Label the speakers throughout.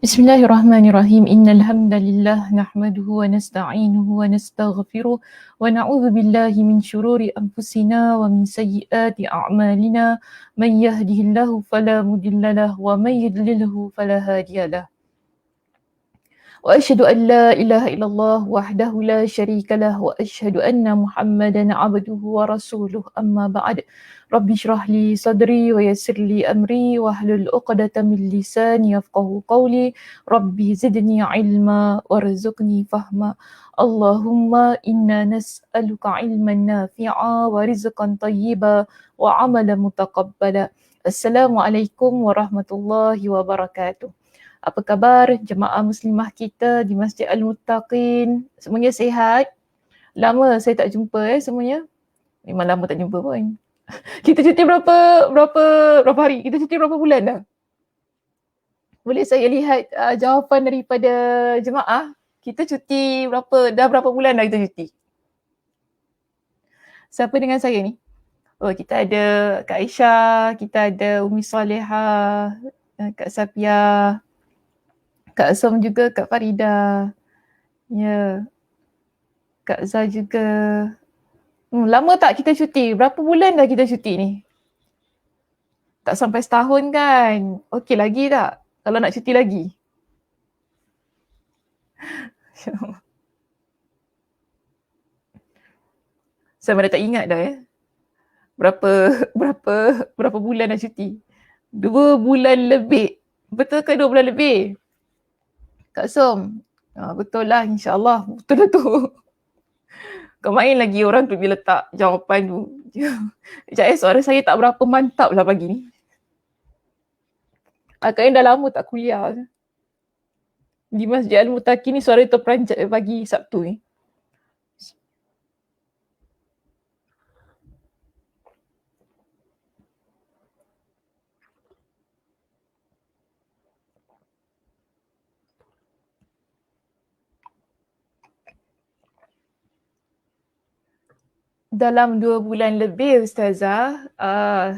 Speaker 1: Bismillahirrahmanirrahim. Innal hamdalillah nahmaduhu wa nasta'inuhu wa nastaghfiruh wa na'udzu billahi min shururi anfusina wa min sayyiati a'malina. Man yahdihillahu fala mudhillalah wa man yudlilhu fala hadiyalah. وأشهد أن لا إله إلا الله وحده لا شريك له وأشهد أن محمدا عبده ورسوله أما بعد رب اشرح لي صدري ويسر لي أمري واحلل عقدة من لساني يفقهوا قولي ربي زدني علما وارزقني فهما اللهم إنا نسألك علما نافعا ورزقا طيبا وعملا متقبلا. Assalamualaikum warahmatullahi wabarakatuh. Apa khabar jemaah muslimah kita di Masjid Al-Muttaqin? Semuanya sihat? Lama saya tak jumpa semuanya. Memang lama tak jumpa pun. Kita cuti berapa hari? Kita cuti berapa bulan dah? Boleh saya lihat jawapan daripada jemaah? Kita cuti berapa bulan dah kita cuti? Siapa dengan saya ni? Oh, kita ada Kak Aisyah, kita ada Umi Salihah, Kak Safia, Kak Som juga, Kak Farida. Ya. Kak Zah juga. Lama tak kita cuti? Berapa bulan dah kita cuti ni? Tak sampai setahun kan? Okey lagi tak? Kalau nak cuti lagi? Saya mana tak ingat dah Berapa bulan dah cuti? 2 bulan lebih. Betul ke 2 bulan lebih? Kak Som, betul lah, insyaAllah. Betul lah tu. Kau main lagi orang tu dia letak jawapan tu. Sekejap suara saya tak berapa mantap lah pagi ni. Agaknya dah lama tak kuliah. Di Masjid Al-Muttaqin ni suara terperanjat pagi Sabtu ni. Dalam 2 bulan lebih Ustazah,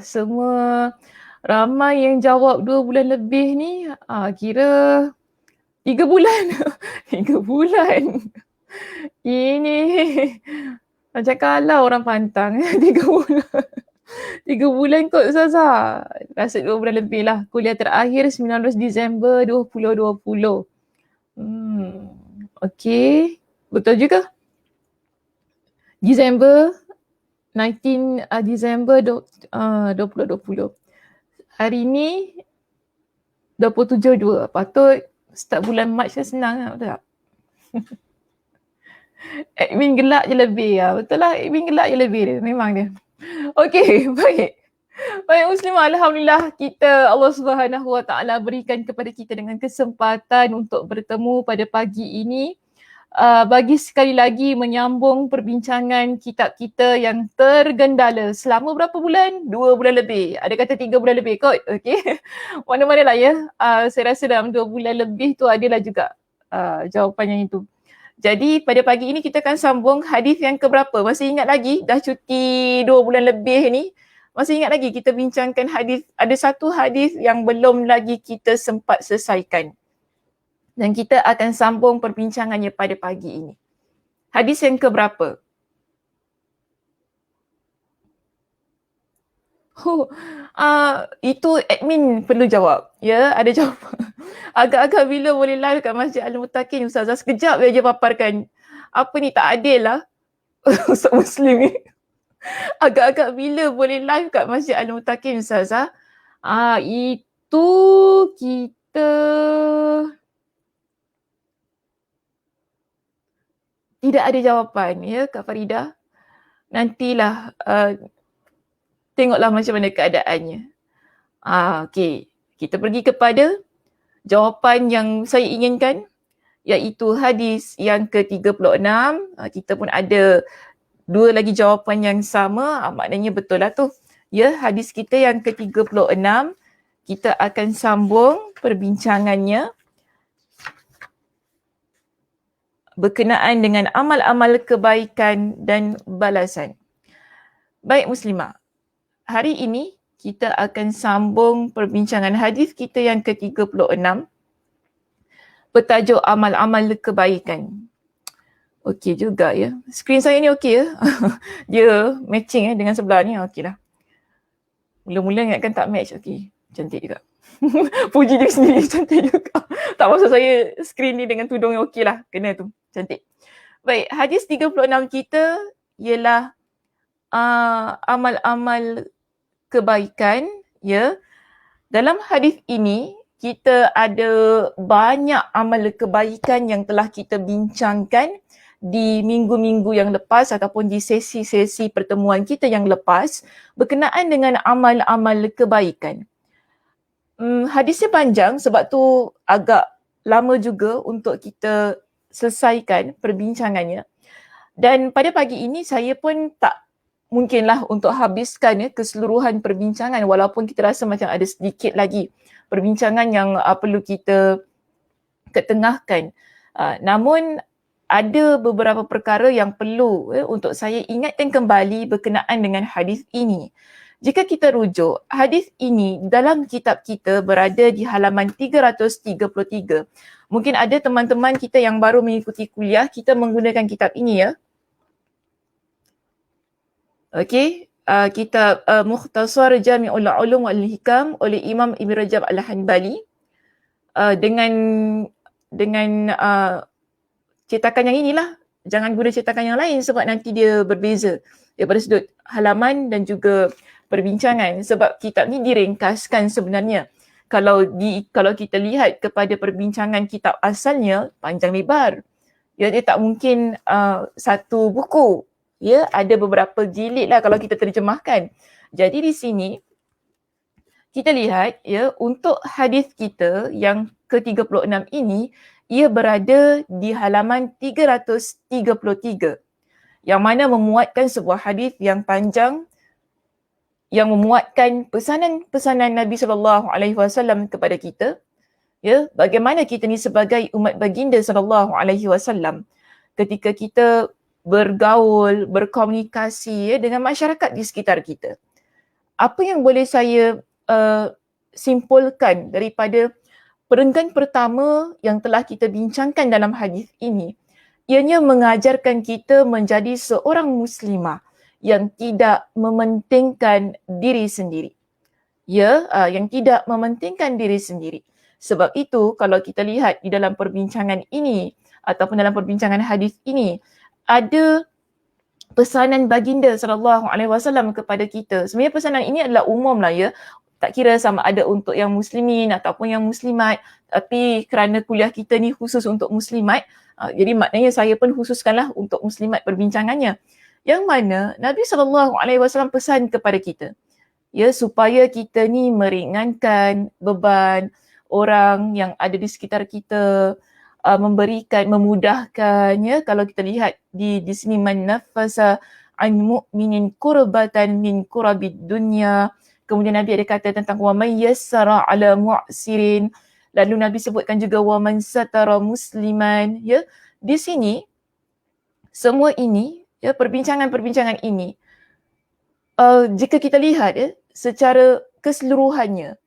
Speaker 1: semua ramai yang jawab 2 bulan lebih ni, kira 3 bulan. 3 bulan. Ini macam kalah orang pantang. 3 bulan. 3 bulan kot Ustazah. Rasa 2 bulan lebih lah. Kuliah terakhir 19 Disember 2020. Okey. Betul juga. Disember 2020. Hari ni 27/2. Patut start bulan Mac kan senang lah, betul tak? Admin gelak je lebih lah. Betul lah, admin gelak je lebih dia. Memang dia. Okey, baik. Baik Muslimah, Alhamdulillah kita Allah Subhanahu Wa Taala berikan kepada kita dengan kesempatan untuk bertemu pada pagi ini. Bagi sekali lagi menyambung perbincangan kitab kita yang tergendala selama berapa bulan? 2 bulan lebih. Ada kata 3 bulan lebih kot. Okey. Mana-mana lah ya. Saya rasa dalam 2 bulan lebih tu adalah juga jawapannya itu. Jadi pada pagi ini kita akan sambung hadis yang keberapa? Masih ingat lagi? Dah cuti 2 bulan lebih ni. Masih ingat lagi kita bincangkan hadis? Ada satu hadis yang belum lagi kita sempat selesaikan. Dan kita akan sambung perbincangannya pada pagi ini. Hadis yang keberapa? Itu admin perlu jawab. Ya, ada jawapan. Agak-agak bila boleh live kat Masjid Al-Muttaqin Ustazah? Sekejap je paparkan. Apa ni, tak adil lah. Ustaz Muslim ni. Agak-agak bila boleh live kat Masjid Al-Muttaqin Ustazah? Itu kita tidak ada jawapan ya Kak Farida. Nantilah tengoklah macam mana keadaannya. Okey. Kita pergi kepada jawapan yang saya inginkan, iaitu hadis yang ke-36. Kita pun ada 2 lagi jawapan yang sama. Maknanya betul lah tu. Ya, hadis kita yang ke-36. Kita akan sambung perbincangannya berkenaan dengan amal-amal kebaikan dan balasan. Baik Muslimah, hari ini kita akan sambung perbincangan hadis kita yang ke-36 bertajuk amal-amal kebaikan. Okey juga ya. Skrin saya ni okey ya. Dia matching dengan sebelah ni. Okey lah. Mula-mula ingatkan tak match. Okey. Cantik juga. Puji diri sendiri. Cantik juga. Tak maksud saya skrin ni dengan tudung yang okey lah. Kena tu. Cantik. Baik. Hadis 36 kita ialah amal-amal kebaikan. Ya. Dalam hadis ini, kita ada banyak amal kebaikan yang telah kita bincangkan di minggu-minggu yang lepas ataupun di sesi-sesi pertemuan kita yang lepas berkenaan dengan amal-amal kebaikan. Hadisnya panjang sebab tu agak lama juga untuk kita selesaikan perbincangannya. Dan pada pagi ini saya pun tak mungkinlah untuk habiskan keseluruhan perbincangan walaupun kita rasa macam ada sedikit lagi perbincangan yang perlu kita ketengahkan. Namun ada beberapa perkara yang perlu untuk saya ingatkan kembali berkenaan dengan hadis ini. Jika kita rujuk, hadis ini dalam kitab kita berada di halaman 333. Mungkin ada teman-teman kita yang baru mengikuti kuliah, kita menggunakan kitab ini ya. Okey, kitab Mukhtasar Jami'ul Ulum wal Hikam oleh Imam Ibn Rajab Al-Hanbali dengan cetakan yang inilah. Jangan guna cetakan yang lain sebab nanti dia berbeza daripada sudut halaman dan juga perbincangan sebab kitab ni diringkaskan sebenarnya. Kalau kita lihat kepada perbincangan kitab asalnya panjang lebar. Ya, dia tak mungkin satu buku. Ya, ada beberapa jilid lah kalau kita terjemahkan. Jadi di sini kita lihat ya untuk hadis kita yang ke-36 ini ia berada di halaman 333 yang mana memuatkan sebuah hadis yang panjang yang memuatkan pesanan-pesanan Nabi SAW kepada kita. Ya, bagaimana kita ni sebagai umat baginda SAW ketika kita bergaul, berkomunikasi ya, dengan masyarakat di sekitar kita. Apa yang boleh saya simpulkan daripada perenggan pertama yang telah kita bincangkan dalam hadis ini, ianya mengajarkan kita menjadi seorang muslimah yang tidak mementingkan diri sendiri. Ya, yang tidak mementingkan diri sendiri. Sebab itu kalau kita lihat di dalam perbincangan ini ataupun dalam perbincangan hadis ini ada pesanan baginda SAW kepada kita. Sebenarnya pesanan ini adalah umum lah ya. Tak kira sama ada untuk yang muslimin ataupun yang muslimat, tapi kerana kuliah kita ni khusus untuk muslimat, jadi maknanya saya pun khususkanlah untuk muslimat perbincangannya. Yang mana Nabi SAW pesan kepada kita, ya, supaya kita ni meringankan beban orang yang ada di sekitar kita, memudahkan, ya, kalau kita lihat di sini man nafasa an mu'minin kurbatan min kurabid dunya. Kemudian Nabi ada kata tentang wa man yassara ala mu'sirin. Lalu Nabi sebutkan juga wa man satara musliman. Ya, di sini semua ini, ya, perbincangan-perbincangan ini, jika kita lihat ya, secara keseluruhannya,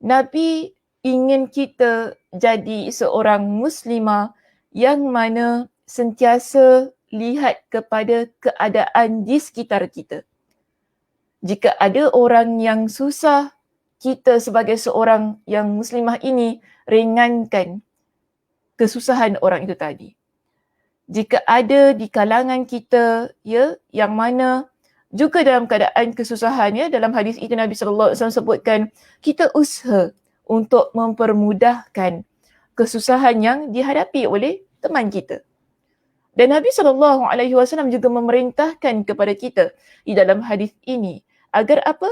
Speaker 1: Nabi ingin kita jadi seorang muslimah yang mana sentiasa lihat kepada keadaan di sekitar kita. Jika ada orang yang susah, kita sebagai seorang yang muslimah ini ringankan kesusahan orang itu tadi. Jika ada di kalangan kita, ya, yang mana juga dalam keadaan kesusahan, ya, dalam hadis itu Nabi SAW sebutkan kita usaha untuk mempermudahkan kesusahan yang dihadapi oleh teman kita. Dan Nabi SAW juga memerintahkan kepada kita di dalam hadis ini agar apa?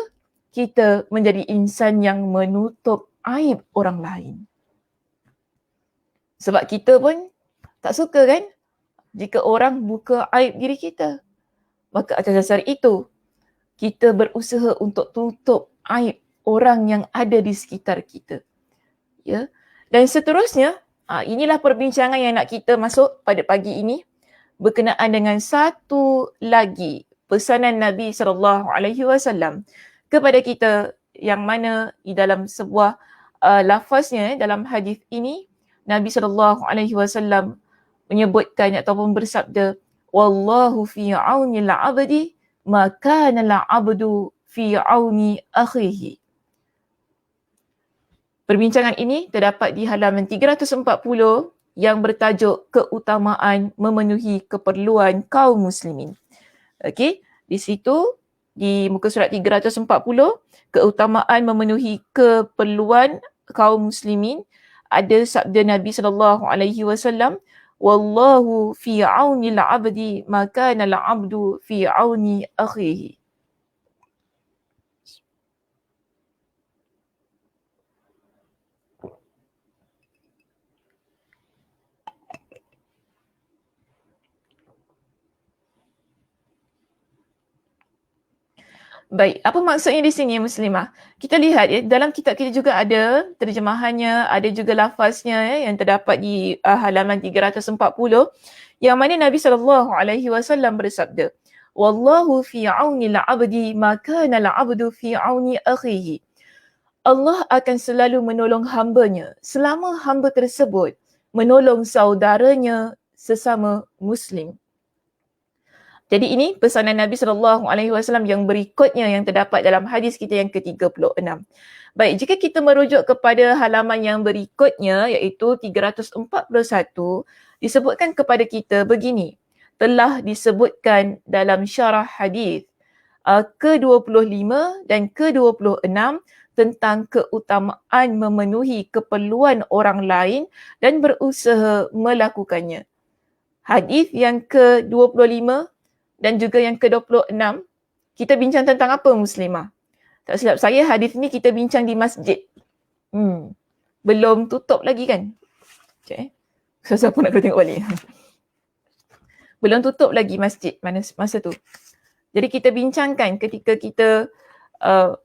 Speaker 1: Kita menjadi insan yang menutup aib orang lain. Sebab kita pun tak suka kan jika orang buka aib diri kita. Maka atas dasar itu, kita berusaha untuk tutup aib orang yang ada di sekitar kita. Ya. Dan seterusnya, inilah perbincangan yang nak kita masuk pada pagi ini berkenaan dengan satu lagi pesanan Nabi SAW kepada kita yang mana di dalam sebuah lafaznya dalam hadis ini Nabi SAW menyebutkan ataupun bersabda, wallahu fi auni al-'abdi ma kana al-'abdu fi auni akhihi. Perbincangan ini terdapat di halaman 340 yang bertajuk keutamaan memenuhi keperluan kaum muslimin. Okey, di situ di muka surat 340, keutamaan memenuhi keperluan kaum muslimin, ada sabda Nabi SAW, wallahu fi auni al-'abdi ma kana al-'abdu fi auni akhihi. Baik, apa maksudnya di sini Muslimah? Kita lihat ya, dalam kitab kita juga ada terjemahannya, ada juga lafaznya ya, yang terdapat di halaman 340, yang mana Nabi SAW bersabda, wallahu fi auni al-'abdi ma kana al-'abdu fi auni akhihi. Allah akan selalu menolong hambanya selama hamba tersebut menolong saudaranya sesama Muslim. Jadi ini pesanan Nabi SAW yang berikutnya yang terdapat dalam hadis kita yang ke-36. Baik, jika kita merujuk kepada halaman yang berikutnya iaitu 341, disebutkan kepada kita begini. Telah disebutkan dalam syarah hadis ke-25 dan ke-26 tentang keutamaan memenuhi keperluan orang lain dan berusaha melakukannya. Hadis yang ke-25 dan juga yang ke-26, kita bincang tentang apa Muslimah? Tak silap saya, hadis ni kita bincang di masjid. Belum tutup lagi kan? Sekejap Siapa nak kena tengok balik? Belum tutup lagi masjid masa tu. Jadi kita bincangkan ketika kita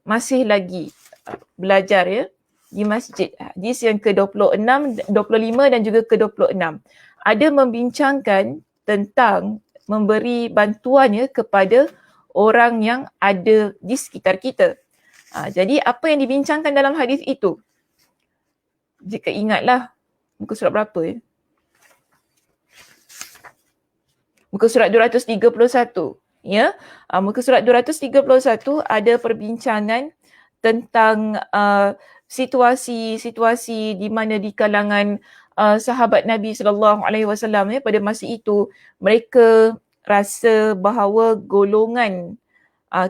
Speaker 1: masih lagi belajar ya di masjid. Hadis yang ke-26, 25 dan juga ke-26. Ada membincangkan tentang memberi bantuannya kepada orang yang ada di sekitar kita. Jadi apa yang dibincangkan dalam hadis itu? Jika ingatlah, muka surat berapa ya? Muka surat 231. Ya, muka surat 231 ada perbincangan tentang situasi-situasi di mana di kalangan sahabat Nabi SAW ya, pada masa itu mereka rasa bahawa golongan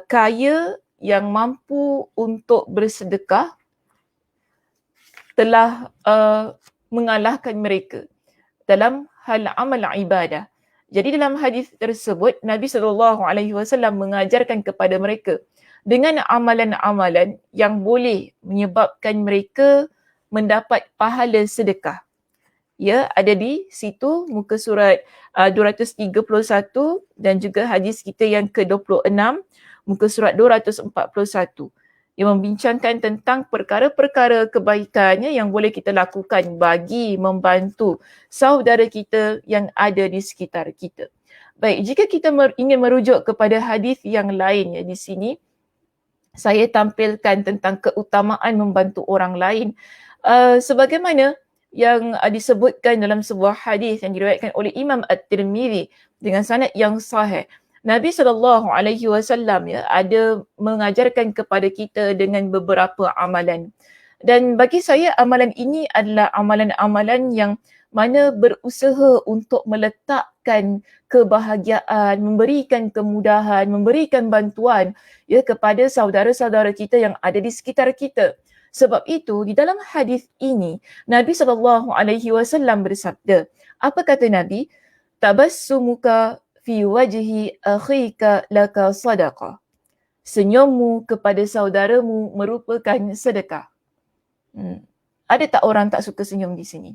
Speaker 1: kaya yang mampu untuk bersedekah telah mengalahkan mereka dalam hal amal ibadah. Jadi dalam hadis tersebut Nabi SAW mengajarkan kepada mereka dengan amalan-amalan yang boleh menyebabkan mereka mendapat pahala sedekah. Ya, ada di situ muka surat 231 dan juga hadis kita yang ke-26, muka surat 241. Yang membincangkan tentang perkara-perkara kebaikannya yang boleh kita lakukan bagi membantu saudara kita yang ada di sekitar kita. Baik, jika kita ingin merujuk kepada hadis yang lain ya di sini, saya tampilkan tentang keutamaan membantu orang lain. Sebagaimana yang disebutkan dalam sebuah hadis yang diriwayatkan oleh Imam At-Tirmizi dengan sanad yang sahih. Nabi SAW ya ada mengajarkan kepada kita dengan beberapa amalan. Dan bagi saya amalan ini adalah amalan-amalan yang mana berusaha untuk meletakkan kebahagiaan, memberikan kemudahan, memberikan bantuan ya kepada saudara-saudara kita yang ada di sekitar kita. Sebab itu di dalam hadis ini Nabi SAW bersabda, apa kata Nabi? Tabassumuka fi wajhi akhika laka sadaqah. Senyummu kepada saudaramu merupakan sedekah. Ada tak orang tak suka senyum di sini?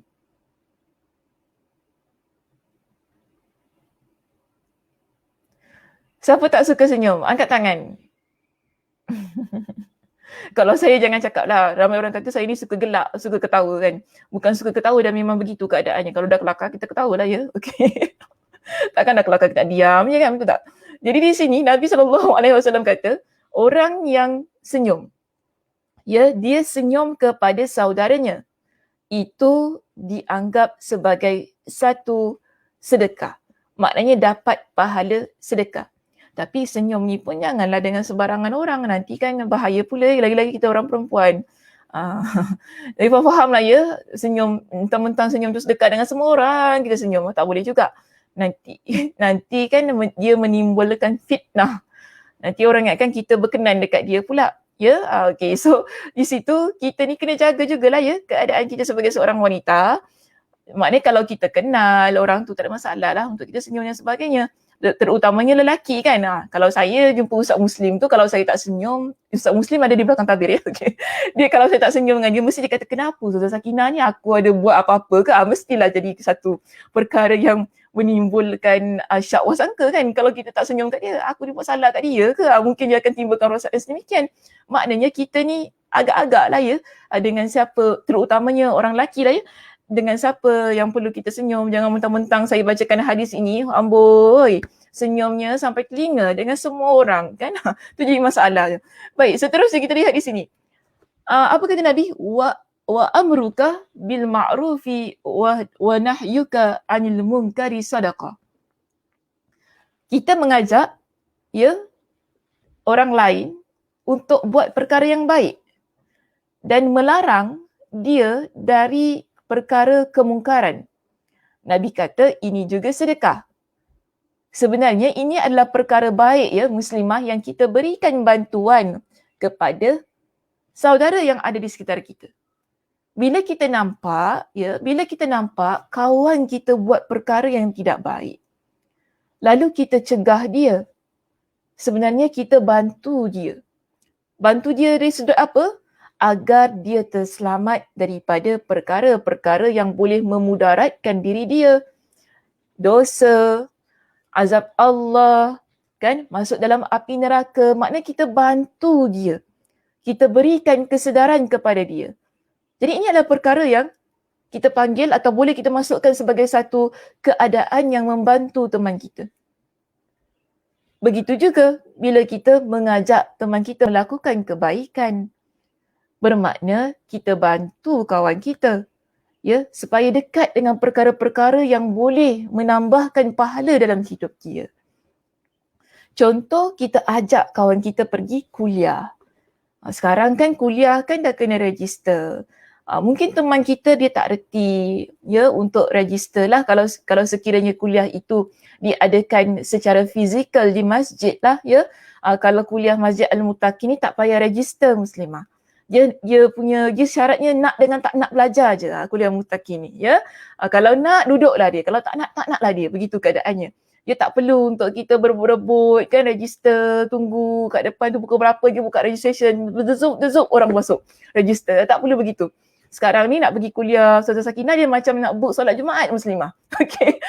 Speaker 1: Siapa tak suka senyum? Angkat tangan. Kalau saya jangan cakap lah, ramai orang kata saya ni suka gelak, suka ketawa kan. Bukan suka ketawa dan memang begitu keadaannya. Kalau dah kelakar kita ketawa lah ya. Okay. Takkan dah kelakar kita diam je kan, betul tak? Jadi di sini Nabi SAW kata, orang yang senyum, ya dia senyum kepada saudaranya, itu dianggap sebagai satu sedekah. Maknanya dapat pahala sedekah. Tapi senyum ni pun janganlah dengan sembarangan orang. Nanti kan bahaya pula, lagi-lagi kita orang perempuan. Tapi faham lah ya, senyum, mentang-mentang senyum tu sedekah dengan semua orang, kita senyum. Tak boleh juga. Nanti kan dia menimbulkan fitnah. Nanti orang ingatkan kita berkenan dekat dia pula. Ya, okay. So di situ kita ni kena jaga jugalah ya keadaan kita sebagai seorang wanita. Maknanya kalau kita kenal orang tu tak ada masalah lah untuk kita senyum dan sebagainya. Terutamanya lelaki kan. Kalau saya jumpa Ustaz Muslim tu, kalau saya tak senyum, Ustaz Muslim ada di belakang tabir ya. Okay. Dia kalau saya tak senyum dengan dia, mesti dia kata, kenapa Ustaz Sakinah ni aku ada buat apa-apa ke? Mestilah jadi satu perkara yang menimbulkan syak wasangka kan. Kalau kita tak senyum kat dia, aku ni buat salah kat dia ke? Mungkin dia akan timbulkan rasa sedemikian. Maknanya kita ni agak-agak lah ya dengan siapa, terutamanya orang lelaki lah ya, dengan siapa yang perlu kita senyum. Jangan mentang-mentang saya bacakan hadis ini, amboi, senyumnya sampai telinga dengan semua orang kan. Itu jadi masalah. Baik, seterusnya kita lihat di sini. Apa kata Nabi? Wa amruka bil ma'rufi wa nahyuka 'anil munkari sadaqah. Kita mengajak ya orang lain untuk buat perkara yang baik dan melarang dia dari perkara kemungkaran. Nabi kata ini juga sedekah. Sebenarnya ini adalah perkara baik ya muslimah yang kita berikan bantuan kepada saudara yang ada di sekitar kita. Bila kita nampak kawan kita buat perkara yang tidak baik, lalu kita cegah dia, sebenarnya kita bantu dia. Bantu dia dari sudut apa? Agar dia terselamat daripada perkara-perkara yang boleh memudaratkan diri dia. Dosa, azab Allah, kan? Masuk dalam api neraka. Maknanya kita bantu dia. Kita berikan kesedaran kepada dia. Jadi ini adalah perkara yang kita panggil atau boleh kita masukkan sebagai satu keadaan yang membantu teman kita. Begitu juga bila kita mengajak teman kita melakukan kebaikan. Bermakna kita bantu kawan kita ya supaya dekat dengan perkara-perkara yang boleh menambahkan pahala dalam hidup dia. Contoh, kita ajak kawan kita pergi kuliah. Sekarang kan kuliah kan dah kena register. Mungkin teman kita dia tak reti ya untuk register lah kalau sekiranya kuliah itu diadakan secara fizikal di masjid lah ya. Kalau kuliah Masjid Al-Muttaqin ni tak payah register muslimah. Dia syaratnya nak dengan tak nak belajar je kuliah Muttaqin ni ya. Kalau nak duduklah dia, kalau tak naklah dia, begitu keadaannya. Dia tak perlu untuk kita berebut-rebut kan, register, tunggu kat depan tu pukul berapa je buka registration, dezuk orang masuk register. Tak perlu begitu. Sekarang ni nak pergi kuliah Ustazah Sakinah, dia macam nak book solat Jumaat muslimah. Okey.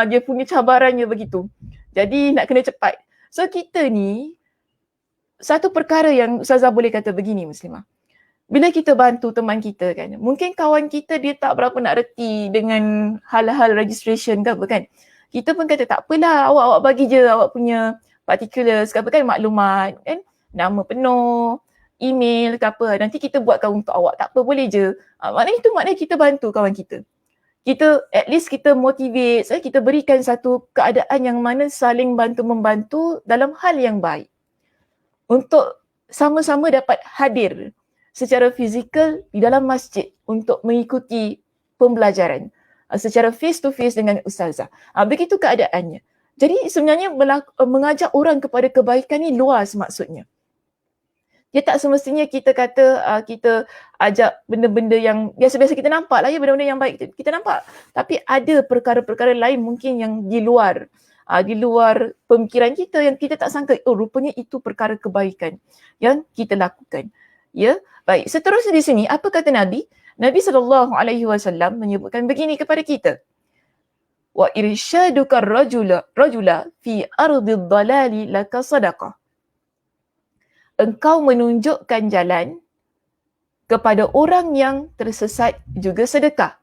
Speaker 1: Dia punya cabarannya begitu. Jadi nak kena cepat. So kita ni satu perkara yang Ustazah boleh kata begini muslimah. Bila kita bantu teman kita kan, mungkin kawan kita dia tak berapa nak reti dengan hal-hal registration ke apa kan. Kita pun kata tak apalah, awak bagi je awak punya particulars ke apa kan, maklumat kan, nama penuh, email ke apa, nanti kita buatkan untuk awak, tak apa boleh je. Maknanya kita bantu kawan kita. Kita at least kita motivate, kita berikan satu keadaan yang mana saling bantu-membantu dalam hal yang baik. Untuk sama-sama dapat hadir secara fizikal di dalam masjid untuk mengikuti pembelajaran secara face to face dengan ustazah. Begitu keadaannya. Jadi sebenarnya mengajak orang kepada kebaikan ni luas maksudnya. Dia tak semestinya kita kata kita ajak benda-benda yang biasa-biasa kita nampak lah ya, benda-benda yang baik kita nampak. Tapi ada perkara-perkara lain mungkin yang di luar pemikiran kita yang kita tak sangka, oh rupanya itu perkara kebaikan yang kita lakukan. Ya, baik. Seterusnya di sini apa kata Nabi? Nabi SAW menyebutkan begini kepada kita. Wa irsyaduka rajula fi ardid dalali laka sadaqah. Engkau menunjukkan jalan kepada orang yang tersesat juga sedekah.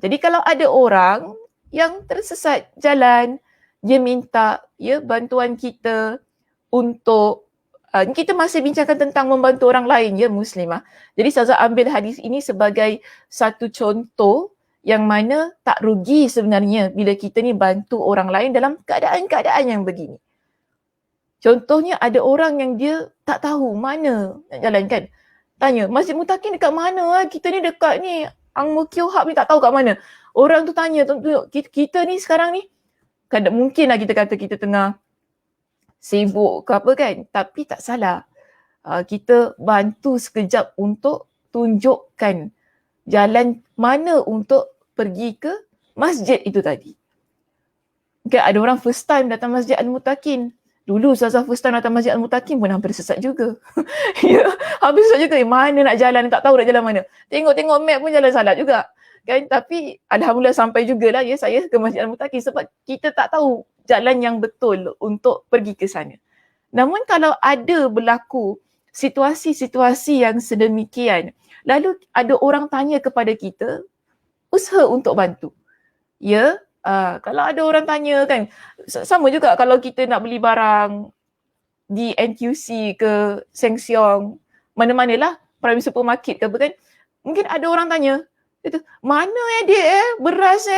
Speaker 1: Jadi kalau ada orang yang tersesat jalan, dia minta ya bantuan kita untuk kita masih bincangkan tentang membantu orang lain ya Muslimah. Jadi Ustazah ambil hadis ini sebagai satu contoh yang mana tak rugi sebenarnya bila kita ni bantu orang lain dalam keadaan-keadaan yang begini. Contohnya ada orang yang dia tak tahu mana nak jalan kan. Tanya, Masjid Mutakin dekat mana? Kita ni dekat ni, Ang Mo Kio Hub ni tak tahu kat mana. Orang tu tanya, kita ni sekarang ni, kan mungkin lah kita kata kita tengah sibuk ke apa kan. Tapi tak salah. Kita bantu sekejap untuk tunjukkan jalan mana untuk pergi ke masjid itu tadi. Okay, ada orang first time datang Masjid Al-Mutakin. Dulu Ustazah first time datang Masjid Al-Mutakin pun hampir sesat juga. Ya, hampir sesat juga. Mana nak jalan, tak tahu nak jalan mana. Tengok-tengok map pun jalan salah juga. Kan? Tapi Alhamdulillah sampai jugalah ya saya ke Masjid Al-Mutakin sebab kita tak tahu jalan yang betul untuk pergi ke sana. Namun kalau ada berlaku situasi-situasi yang sedemikian, lalu ada orang tanya kepada kita, usaha untuk bantu. Ya, kalau ada orang tanya kan, sama juga kalau kita nak beli barang di NTUC ke Sheng Siong, mana-manalah, prime supermarket ke apa kan, mungkin ada orang tanya, mana dek beras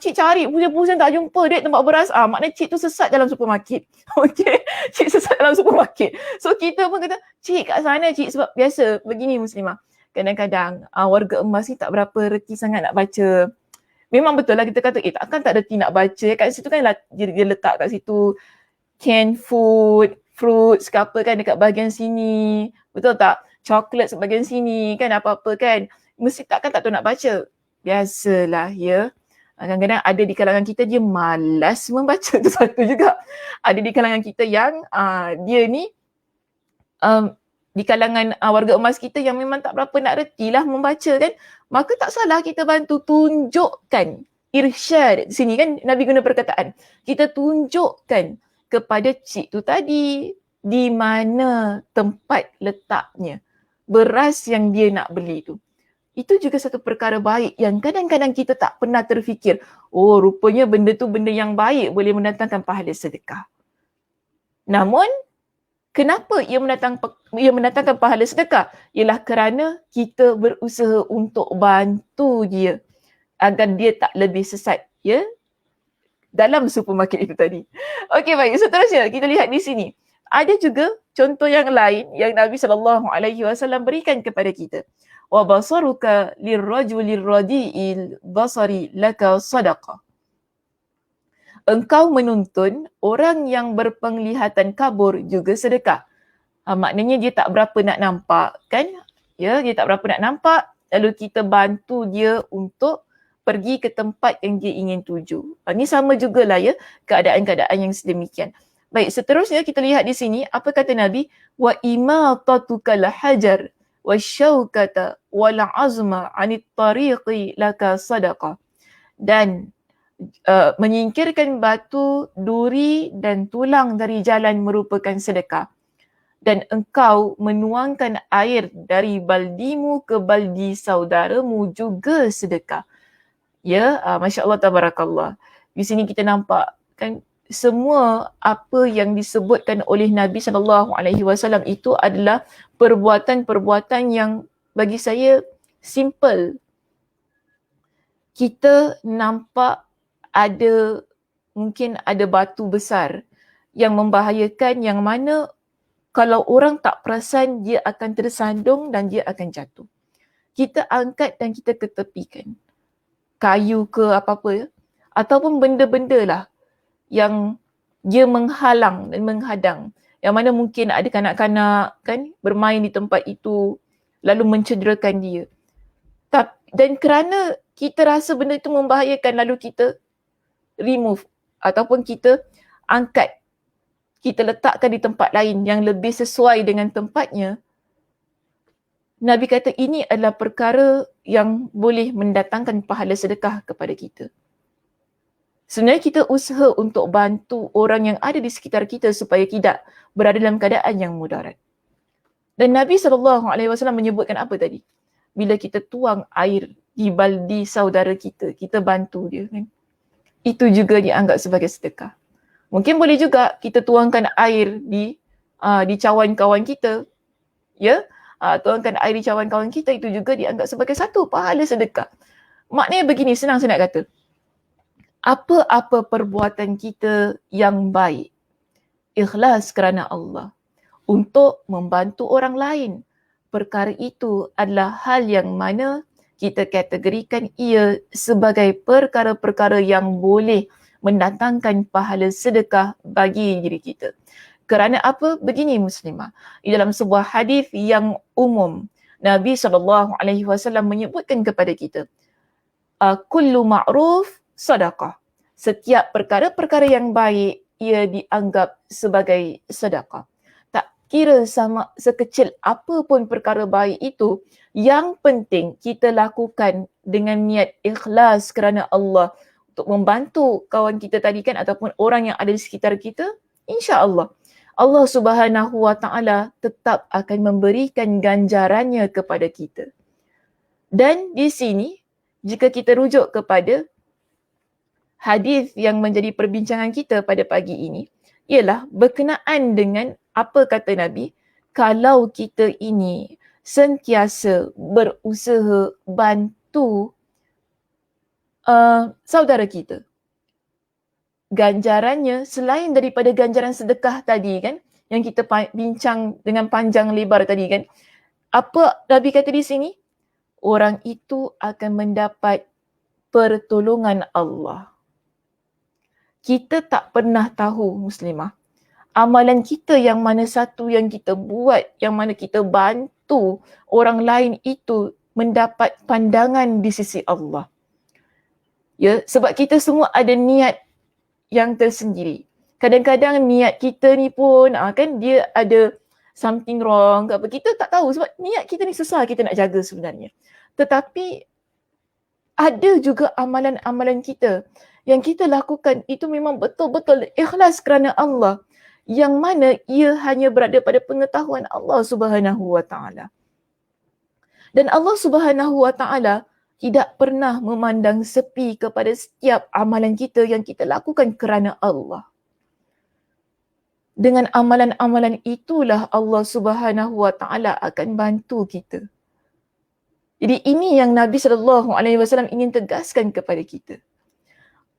Speaker 1: cik cari pusing-pusing tak jumpa dek tempat beras, maknanya cik tu sesat dalam supermarket. Okey, cik sesat dalam supermarket. So kita pun kata, cik kat sana cik, sebab biasa begini Muslimah. Kadang-kadang warga emas ni tak berapa reti sangat nak baca. Memang betul lah kita kata, takkan tak reti nak baca. Kat situ kan dia letak kat situ canned food, fruits ke apa kan dekat bahagian sini. Betul tak? Coklat sebahagian sini kan apa-apa kan. Mesti takkan tak tahu nak baca. Biasalah ya. Kadang-kadang ada di kalangan kita dia malas membaca tu satu juga. Ada di kalangan kita yang dia ni di kalangan warga emas kita yang memang tak berapa nak reti lah membaca kan. Maka tak salah kita bantu tunjukkan irsyad. Di sini kan Nabi guna perkataan. Kita tunjukkan kepada cik tu tadi di mana tempat letaknya beras yang dia nak beli tu. Itu juga satu perkara baik yang kadang-kadang kita tak pernah terfikir. Oh, rupanya benda tu benda yang baik boleh mendatangkan pahala sedekah. Namun, kenapa ia mendatangkan pahala sedekah? Ialah kerana kita berusaha untuk bantu dia agar dia tak lebih sesat ya dalam supermarket itu tadi. Okey, baik. Seterusnya kita lihat di sini. Ada juga contoh yang lain yang Nabi SAW berikan kepada kita. Wa basaruka lirrajulir radi'il basari laka sadaqah. Engkau menuntun orang yang berpenglihatan kabur juga sedekah. Maknanya dia tak berapa nak nampak kan? Ya, dia tak berapa nak nampak, lalu kita bantu dia untuk pergi ke tempat yang dia ingin tuju. Ini sama jugalah ya keadaan-keadaan yang sedemikian. Baik, seterusnya kita lihat di sini apa kata Nabi, wa imatatukal hajar wasyaukata wal azma 'anit tariqi laka sadaqah. Dan menyingkirkan batu, duri dan tulang dari jalan merupakan sedekah. Dan engkau menuangkan air dari baldimu ke baldi saudaramu juga sedekah. Ya, Masya Allah tabarakallah. Di sini kita nampak kan semua apa yang disebutkan oleh Nabi SAW itu adalah perbuatan-perbuatan yang bagi saya simple. Kita nampak mungkin ada batu besar yang membahayakan, yang mana kalau orang tak perasan dia akan tersandung dan dia akan jatuh. Kita angkat dan kita ketepikan. Kayu ke apa-apa ya. Ataupun benda-benda lah yang dia menghalang dan menghadang. Yang mana mungkin ada kanak-kanak kan bermain di tempat itu lalu mencederakan dia. Dan kerana kita rasa benda itu membahayakan, lalu kita remove ataupun kita angkat, kita letakkan di tempat lain yang lebih sesuai dengan tempatnya. Nabi kata ini adalah perkara yang boleh mendatangkan pahala sedekah kepada kita. Sebenarnya kita usaha untuk bantu orang yang ada di sekitar kita supaya tidak berada dalam keadaan yang mudarat. Dan Nabi SAW menyebutkan apa tadi? Bila kita tuang air di baldi saudara kita, kita bantu dia kan. Itu juga dianggap sebagai sedekah. Mungkin boleh juga kita tuangkan air di di cawan kawan kita, ya, tuangkan air di cawan kawan kita, itu juga dianggap sebagai satu pahala sedekah. Maknanya begini, senang saya nak kata. Apa-apa perbuatan kita yang baik, ikhlas kerana Allah untuk membantu orang lain, perkara itu adalah hal yang mana kita kategorikan ia sebagai perkara-perkara yang boleh mendatangkan pahala sedekah bagi diri kita. Kerana apa? Begini muslimah, di dalam sebuah hadis yang umum, Nabi SAW menyebutkan kepada kita, kullu ma'ruf sadaqah. Setiap perkara-perkara yang baik ia dianggap sebagai sedekah. Tak kira sama sekecil apa pun perkara baik itu, yang penting kita lakukan dengan niat ikhlas kerana Allah untuk membantu kawan kita tadi kan, ataupun orang yang ada di sekitar kita, insya-Allah Allah Subhanahu wa taala tetap akan memberikan ganjarannya kepada kita. Dan di sini jika kita rujuk kepada hadis yang menjadi perbincangan kita pada pagi ini, ialah berkenaan dengan apa kata Nabi, kalau kita ini sentiasa berusaha bantu saudara kita, ganjarannya selain daripada ganjaran sedekah tadi kan, yang kita bincang dengan panjang lebar tadi kan, apa Nabi kata di sini? Orang itu akan mendapat pertolongan Allah. Kita tak pernah tahu muslimah, amalan kita yang mana satu yang kita buat, yang mana kita bantu orang lain itu mendapat pandangan di sisi Allah. Ya, sebab kita semua ada niat yang tersendiri. Kadang-kadang niat kita ni pun kan dia ada something wrong ke apa, kita tak tahu sebab niat kita ni susah kita nak jaga sebenarnya. Tetapi ada juga amalan-amalan kita yang kita lakukan itu memang betul-betul ikhlas kerana Allah, yang mana ia hanya berada pada pengetahuan Allah Subhanahu wa taala. Dan Allah Subhanahu wa taala tidak pernah memandang sepi kepada setiap amalan kita yang kita lakukan kerana Allah. Dengan amalan-amalan itulah Allah Subhanahu wa taala akan bantu kita. Jadi ini yang Nabi SAW ingin tegaskan kepada kita.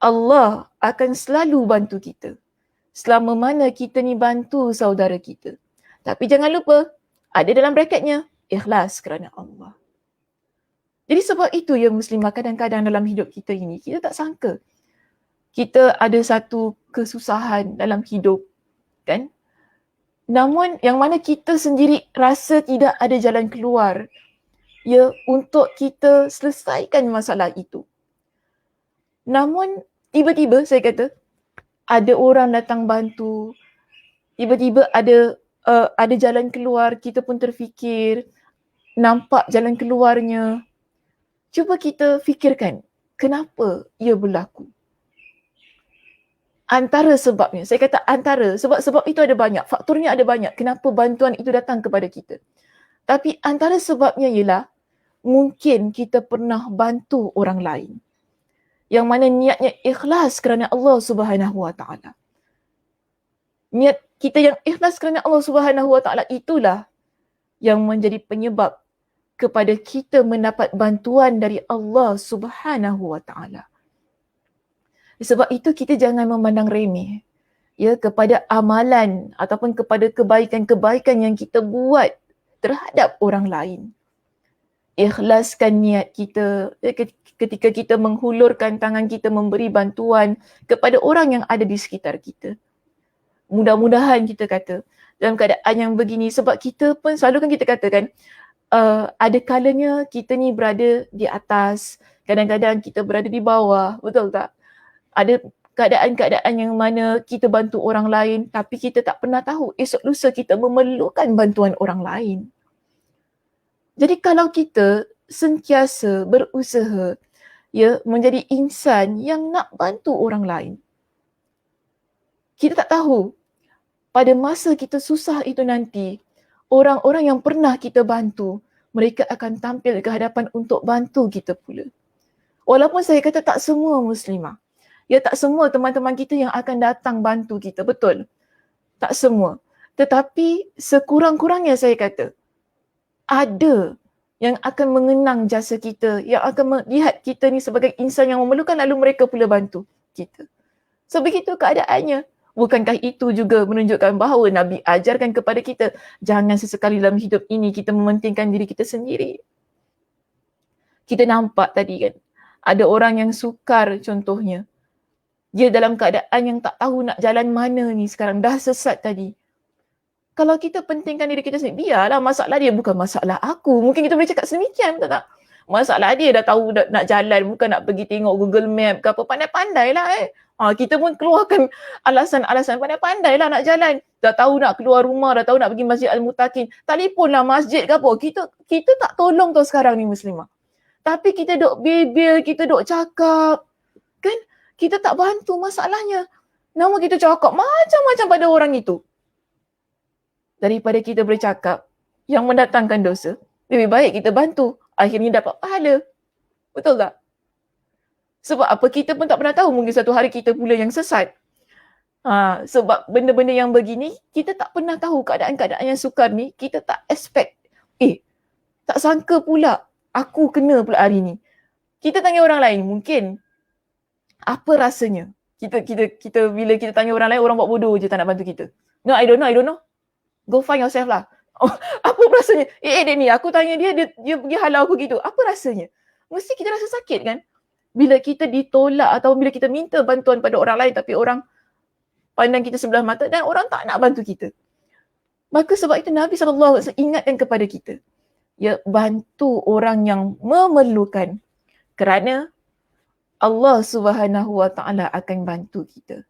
Speaker 1: Allah akan selalu bantu kita selama mana kita ni bantu saudara kita. Tapi jangan lupa, ada dalam bracketnya, ikhlas kerana Allah. Jadi sebab itu ya muslimah, kadang-kadang dalam hidup kita ini, kita tak sangka kita ada satu kesusahan dalam hidup kan. Namun yang mana kita sendiri rasa tidak ada jalan keluar ya untuk kita selesaikan masalah itu. Namun tiba-tiba saya kata ada orang datang bantu, tiba-tiba ada jalan keluar, kita pun terfikir, nampak jalan keluarnya. Cuba kita fikirkan kenapa ia berlaku. Antara sebabnya, saya kata antara, sebab itu ada banyak, faktornya ada banyak kenapa bantuan itu datang kepada kita. Tapi antara sebabnya ialah mungkin kita pernah bantu orang lain yang mana niatnya ikhlas kerana Allah Subhanahu wa taala. Niat kita yang ikhlas kerana Allah Subhanahu wa taala itulah yang menjadi penyebab kepada kita mendapat bantuan dari Allah Subhanahu wa taala. Sebab itu kita jangan memandang remeh ya kepada amalan ataupun kepada kebaikan-kebaikan yang kita buat terhadap orang lain. Ikhlaskan niat kita ketika kita menghulurkan tangan kita memberi bantuan kepada orang yang ada di sekitar kita. Mudah-mudahan kita kata dalam keadaan yang begini, sebab kita pun selalu kan kita katakan ada kalanya kita ni berada di atas, kadang-kadang kita berada di bawah, betul tak? Ada keadaan-keadaan yang mana kita bantu orang lain tapi kita tak pernah tahu esok lusa kita memerlukan bantuan orang lain. Jadi kalau kita sentiasa berusaha ya menjadi insan yang nak bantu orang lain, kita tak tahu pada masa kita susah itu nanti, orang-orang yang pernah kita bantu, mereka akan tampil ke hadapan untuk bantu kita pula. Walaupun saya kata tak semua muslimah, ya tak semua teman-teman kita yang akan datang bantu kita, betul. Tak semua. Tetapi sekurang-kurangnya saya kata, ada yang akan mengenang jasa kita, yang akan melihat kita ni sebagai insan yang memerlukan, lalu mereka pula bantu kita. So begitu keadaannya. Bukankah itu juga menunjukkan bahawa Nabi ajarkan kepada kita, jangan sesekali dalam hidup ini kita mementingkan diri kita sendiri. Kita nampak tadi kan, ada orang yang sukar contohnya. Dia dalam keadaan yang tak tahu nak jalan mana ni sekarang, dah sesat tadi. Kalau kita pentingkan diri kita sendiri, biarlah masalah dia bukan masalah aku. Mungkin kita boleh cakap sedemikian, betul tak? Masalah dia dah tahu nak jalan, bukan nak pergi tengok Google Map ke apa. Pandai-pandai lah kita pun keluarkan alasan-alasan, pandai-pandai lah nak jalan. Dah tahu nak keluar rumah, dah tahu nak pergi Masjid Al-Mutakin. Telefonlah masjid ke apa. Kita tak tolong tau sekarang ni Muslimah. Tapi kita duk bebel, kita duk cakap. Kan? Kita tak bantu masalahnya. Nama kita cakap macam-macam pada orang itu. Daripada kita bercakap yang mendatangkan dosa, lebih baik kita bantu. Akhirnya dapat pahala. Betul tak? Sebab apa? Kita pun tak pernah tahu, mungkin satu hari kita pula yang sesat. Sebab benda-benda yang begini, kita tak pernah tahu keadaan-keadaan yang sukar ni, kita tak expect. Tak sangka pula aku kena pula hari ni. Kita tanya orang lain, mungkin apa rasanya? Kita bila kita tanya orang lain, orang buat bodoh je tak nak bantu kita. No, I don't know. Go find yourself lah. Apa rasanya? Dia ni, aku tanya dia halau aku gitu. Apa rasanya? Mesti kita rasa sakit kan? Bila kita ditolak atau bila kita minta bantuan pada orang lain tapi orang pandang kita sebelah mata dan orang tak nak bantu kita. Maka sebab itu Nabi SAW ingatkan kepada kita, ya, bantu orang yang memerlukan, kerana Allah Subhanahu Wa Taala akan bantu kita.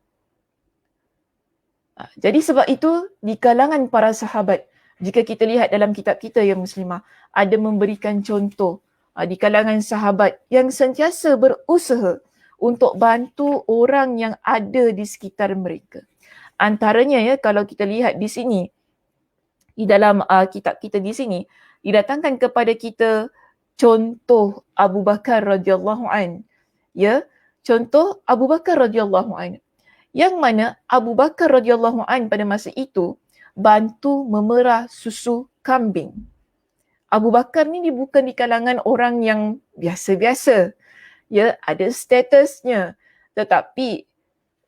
Speaker 1: Jadi sebab itu di kalangan para sahabat, jika kita lihat dalam kitab kita ya Muslimah, ada memberikan contoh di kalangan sahabat yang sentiasa berusaha untuk bantu orang yang ada di sekitar mereka. Antaranya ya, kalau kita lihat di sini, di dalam kitab kita di sini, didatangkan kepada kita contoh Abu Bakar radhiyallahu an. Ya, contoh Abu Bakar radhiyallahu an. Yang mana Abu Bakar radhiyallahu an pada masa itu bantu memerah susu kambing. Abu Bakar ni dia bukan di kalangan orang yang biasa-biasa. Ya, ada statusnya. Tetapi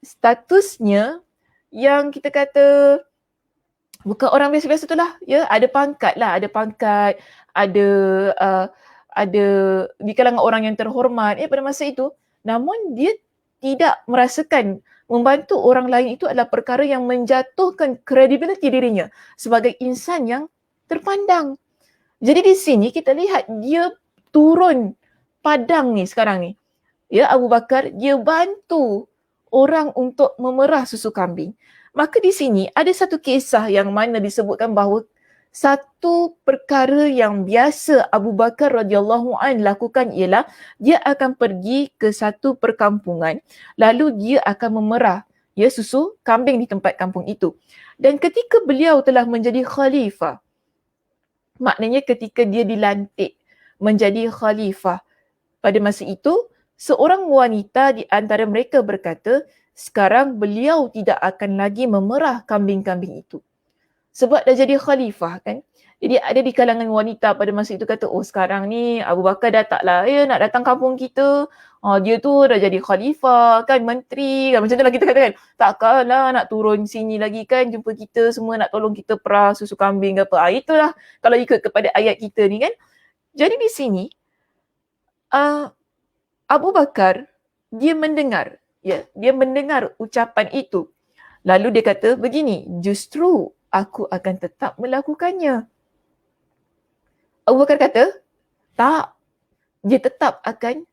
Speaker 1: statusnya yang kita kata bukan orang biasa-biasa tu lah. Ya, ada pangkat, ada di kalangan orang yang terhormat pada masa itu. Namun dia tidak merasakan membantu orang lain itu adalah perkara yang menjatuhkan kredibiliti dirinya sebagai insan yang terpandang. Jadi di sini kita lihat dia turun padang ni sekarang ni. Ya, Abu Bakar dia bantu orang untuk memerah susu kambing. Maka di sini ada satu kisah yang mana disebutkan bahawa satu perkara yang biasa Abu Bakar radhiyallahu an lakukan ialah dia akan pergi ke satu perkampungan lalu dia akan memerah susu kambing di tempat kampung itu. Dan ketika beliau telah menjadi khalifah, maknanya ketika dia dilantik menjadi khalifah pada masa itu, seorang wanita di antara mereka berkata, sekarang beliau tidak akan lagi memerah kambing-kambing itu. Sebab dah jadi khalifah kan. Jadi ada di kalangan wanita pada masa itu kata, sekarang ni Abu Bakar dah taklah nak datang kampung kita. Dia tu dah jadi khalifah kan, menteri kan. Macam tu lah kita katakan. Takkanlah nak turun sini lagi kan, jumpa kita semua nak tolong kita perah susu kambing ke apa. Itulah kalau ikut kepada ayat kita ni kan. Jadi di sini Abu Bakar dia mendengar ucapan itu. Lalu dia kata begini, justru aku akan tetap melakukannya. Abu Bakar kata, tak. Dia tetap akan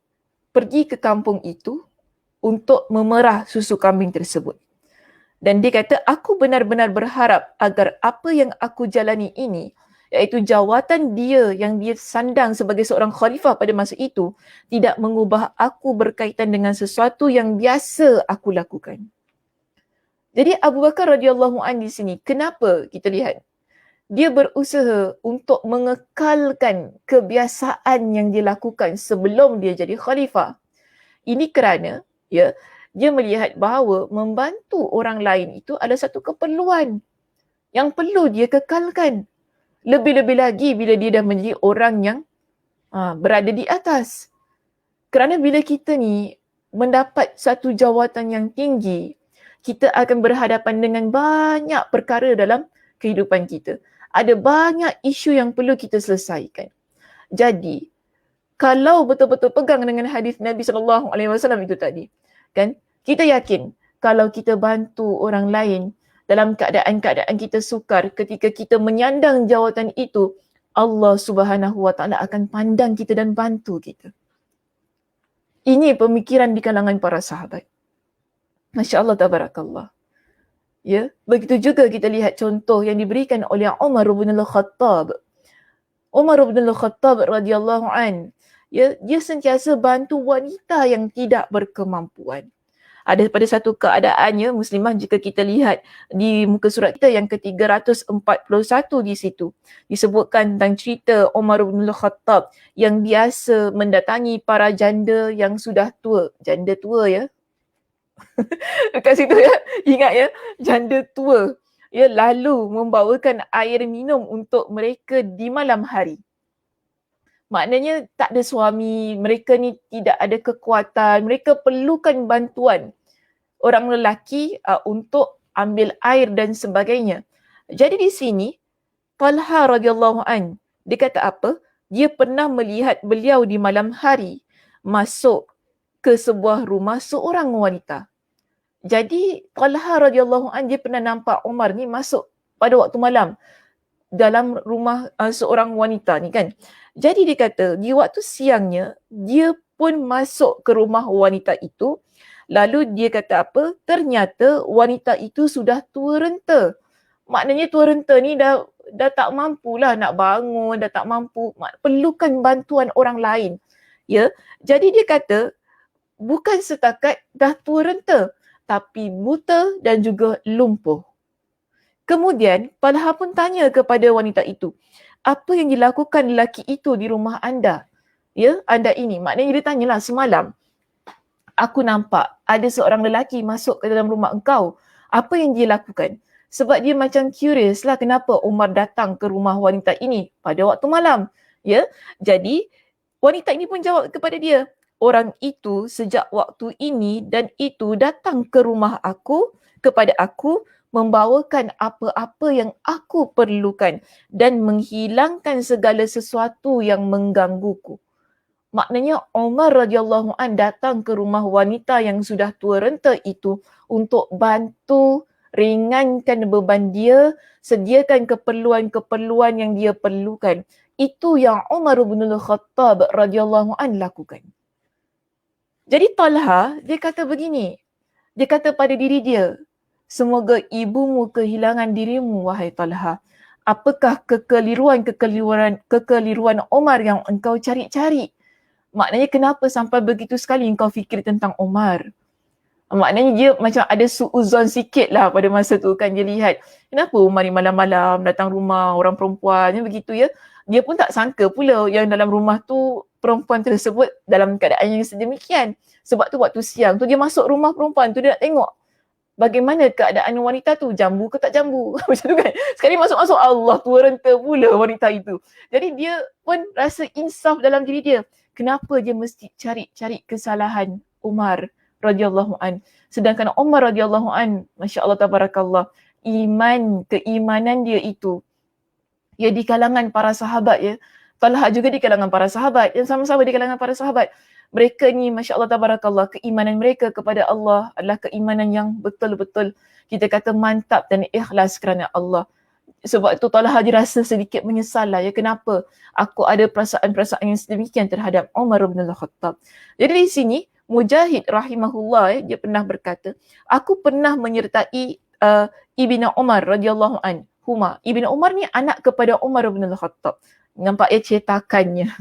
Speaker 1: pergi ke kampung itu untuk memerah susu kambing tersebut. Dan dia kata, aku benar-benar berharap agar apa yang aku jalani ini, iaitu jawatan dia yang dia sandang sebagai seorang khalifah pada masa itu, tidak mengubah aku berkaitan dengan sesuatu yang biasa aku lakukan. Jadi Abu Bakar radhiyallahu an di sini, kenapa kita lihat? Dia berusaha untuk mengekalkan kebiasaan yang dia lakukan sebelum dia jadi khalifah. Ini kerana dia melihat bahawa membantu orang lain itu adalah satu keperluan. yang perlu dia kekalkan. Lebih-lebih lagi bila dia dah menjadi orang yang berada di atas. Kerana bila kita ni mendapat satu jawatan yang tinggi, kita akan berhadapan dengan banyak perkara dalam kehidupan kita. Ada banyak isu yang perlu kita selesaikan. Jadi, kalau betul-betul pegang dengan hadis Nabi SAW itu tadi, kan? Kita yakin kalau kita bantu orang lain dalam keadaan-keadaan kita sukar, ketika kita menyandang jawatan itu, Allah Subhanahu Wa Taala akan pandang kita dan bantu kita. Ini pemikiran di kalangan para sahabat. Masya Allah, tabarakallah. Ya, begitu juga kita lihat contoh yang diberikan oleh Umar bin Al-Khattab. Umar bin Al-Khattab radhiyallahu an, ya, dia sentiasa bantu wanita yang tidak berkemampuan. Ada pada satu keadaannya muslimah, jika kita lihat di muka surat kita yang ke-341 di situ, disebutkan tentang cerita Umar bin Al-Khattab yang biasa mendatangi para janda yang sudah tua. Janda tua, ya. Dekat situ, ya. Ingat, ya. Janda tua. Ya, lalu membawakan air minum untuk mereka di malam hari. Maknanya tak ada suami, mereka ni tidak ada kekuatan, mereka perlukan bantuan orang lelaki untuk ambil air dan sebagainya. Jadi di sini Talha radhiyallahu an, dia kata apa? Dia pernah melihat beliau di malam hari masuk ke sebuah rumah seorang wanita. Jadi Talha radhiyallahu an, dia pernah nampak Umar ni masuk pada waktu malam dalam rumah seorang wanita ni, kan. Jadi dia kata di waktu siangnya dia pun masuk ke rumah wanita itu. Lalu dia kata apa? Ternyata wanita itu sudah tua renta. Maknanya tua renta ni dah tak mampulah nak bangun, dah tak mampu, perlukan bantuan orang lain. Ya. Jadi dia kata bukan setakat dah tua renta, tapi buta dan juga lumpuh. Kemudian Talha pun tanya kepada wanita itu, apa yang dilakukan lelaki itu di rumah anda? Ya, anda ini. Maknanya dia tanyalah, semalam aku nampak ada seorang lelaki masuk ke dalam rumah engkau. Apa yang dia lakukan? Sebab dia macam curious lah kenapa Umar datang ke rumah wanita ini pada waktu malam. Ya, jadi wanita ini pun jawab kepada dia, orang itu sejak waktu ini dan itu datang ke rumah aku, kepada aku, membawakan apa-apa yang aku perlukan dan menghilangkan segala sesuatu yang menggangguku. Maknanya Umar radhiyallahu an datang ke rumah wanita yang sudah tua renta itu untuk bantu ringankan beban dia, sediakan keperluan-keperluan yang dia perlukan. Itu yang Umar bin Al-Khattab radhiyallahu an lakukan. Jadi Talha, dia kata begini. Dia kata pada diri dia, semoga ibumu kehilangan dirimu, wahai Talha. Apakah kekeliruan Umar yang engkau cari-cari? Maknanya kenapa sampai begitu sekali engkau fikir tentang Umar? Maknanya dia macam ada suuzon sikit lah pada masa tu, kan. Dia lihat, kenapa Umar ni malam-malam datang rumah orang perempuan, begitu, ya. Dia pun tak sangka pula yang dalam rumah tu perempuan tersebut dalam keadaan yang sedemikian. Sebab tu waktu siang tu dia masuk rumah perempuan tu, dia nak tengok bagaimana keadaan wanita tu, jambu ke tak jambu. Macam tu, kan. Sekali masuk-masuk, Allah, tua renta pula wanita itu. Jadi dia pun rasa insaf dalam diri dia. Kenapa dia mesti cari-cari kesalahan Umar radhiyallahu an? Sedangkan Umar radhiyallahu an, masya-Allah tabarakallah, keimanan dia itu, ya, di kalangan para sahabat, ya. Talha juga di kalangan para sahabat, yang sama-sama di kalangan para sahabat. Mereka ni, masya-Allah tabarakallah, keimanan mereka kepada Allah adalah keimanan yang betul-betul kita kata mantap dan ikhlas kerana Allah. Sebab itu Talha dirasa sedikit menyesal lah, ya, kenapa aku ada perasaan-perasaan yang sedemikian terhadap Umar bin Al-Khattab. Jadi di sini Mujahid rahimahullah, dia pernah berkata, aku pernah menyertai Ibnu Umar radhiyallahu anhuma. Ibnu Umar ni anak kepada Umar bin Al-Khattab. Nampak, ya, cetakannya,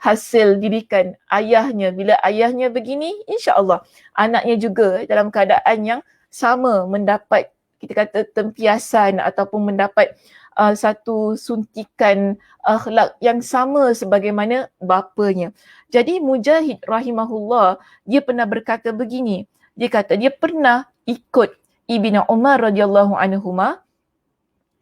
Speaker 1: hasil didikan ayahnya. Bila ayahnya begini, insya-Allah anaknya juga dalam keadaan yang sama mendapat, kita kata, tempiasan ataupun mendapat satu suntikan akhlak yang sama sebagaimana bapanya. Jadi Mujahid rahimahullah, dia pernah berkata begini. Dia kata dia pernah ikut Ibnu Umar radhiyallahu anhuma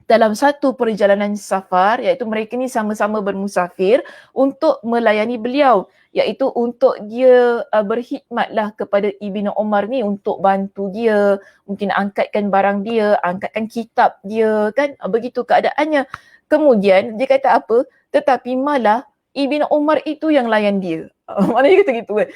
Speaker 1: dalam satu perjalanan safar, iaitu mereka ni sama-sama bermusafir untuk melayani beliau, iaitu untuk dia berkhidmatlah kepada Ibnu Umar ni untuk bantu dia, mungkin angkatkan barang dia, angkatkan kitab dia kan, begitu keadaannya. Kemudian dia kata apa? Tetapi malah Ibnu Umar itu yang layan dia. Maknanya kata gitu kan.